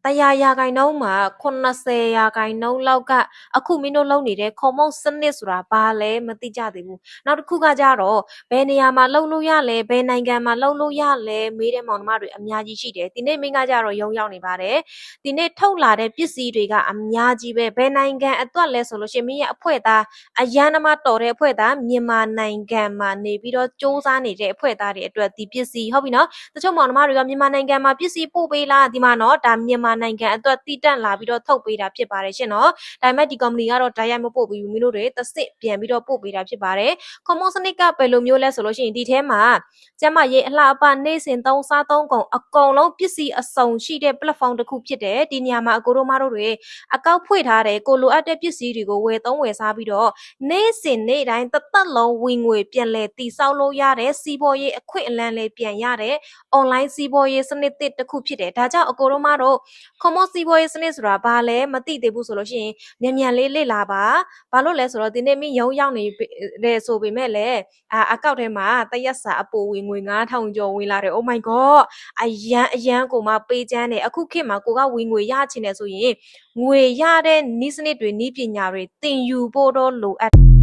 100 ရာခိုင်နှုန်းမှာ80 ရာခိုင်နှုန်းလောက်ကအခုမင်းတို့လုပ်နေတဲ့ common စနစ်ဆိုတာဘာလဲမသိကြသေးဘူးနောက်တစ်ခုကကြတော့ဘယ်နေရာမှာလုပ်လို့ရလဲဘယ်နိုင်ငံမှာလုပ်လို့ရလဲမေးတဲ့မောင်နှမတွေအများကြီးရှိတယ်ဒီနေ့မင်းကကြတော့ရုံရောက်နေပါတယ်ဒီနေ့ထုတ်လာတဲ့ပစ္စည်းတွေကအများကြီးပဲဘယ်နိုင်ငံအတွက်လဲဆိုလို့ရှိရင်မင်းရဲ့အဖွဲ့သားအရန်သမားတော်တဲ့အဖွဲ့သားမြန်မာနိုင်ငံမှာနေပြီးတော့စူးစမ်းနေတဲ့အဖွဲ့သားတွေအတွက်ဒီပစ္စည်းဟုတ်ပြီနော်တချို့မောင်နှမတွေကမြန်မာနိုင်ငံမှာပစ္စည်းပို့ပေးလားဒီမှာနော်ဒါမြန်မာနိုင်ငံအတွက်တည်တံ့လာပြီးတော့ထုတ်ပေးတာဖြစ်ပါတယ်ရှင်နော်ဒါပေမဲ့ဒီ company ကတော့ဓာတ်ရိုက်မပို့ဘူးမင်းတို့တွေတစ်စစ်ပြန်ပြီးတော့ပို့ပေးတာဖြစ်ပါတယ် common စနစ်ကဘယ်လိုမျိုးလဲဆိုလို့ရှိရင်ဒီထဲမှာကျမရေးအလှအပနေ့စဉ်သုံးစားသုံးကုန်အကုန်လုံးပစ္စည်းအစုံရှိတဲ့ platform တစ်ခုဖြစ်တယ်ဒီနေရာမှာအကိုတို့မတို့တွေအကောက်ဖွင့်ထားတယ်ကိုလိုအပ်တဲ့ပစ္စည်းတွေကိုဝယ်သုံးဝယ်စားပြီးတော့နေ့စဉ်နေ့တိုင်းတစ်သက်လုံးဝင်ငွေပြန်လဲတည်ဆောက်လို့ရတဲ့စီးပွားရေးအခွင့်အလမ်းလေးပြန်ရတဲ့ online စီးပွားရေးစနစ်တစ်ခုဖြစ်တယ်ဒါကြောင့်အကိုတို့မတို့ common စီးပွားရေးစနစ်ဆိုတာဘာလဲမသိသေးဘူးဆိုလို့ရှိရင်မြန်မြန်လေးလေ့လာပါဘာလို့လဲဆိုတော့ဒီနေ့မင်းရုံရောက်နေတယ်ဆိုပေမဲ့လည်းအကောက်ထဲမှာတရက်စာအပိုဝင်ငွေ9000ကျော်ဝင်လာတယ် oh my god အရန်ကိုမှပေးချမ်းတယ်အခုခေတ်မှာကိုကဝင်ငွေရချင်တယ်ဆိုရင်ငွေရတဲ့နည်းစနစ်တွေနည်းပညာတွေသင်ယူဖို့တော့လိုအပ်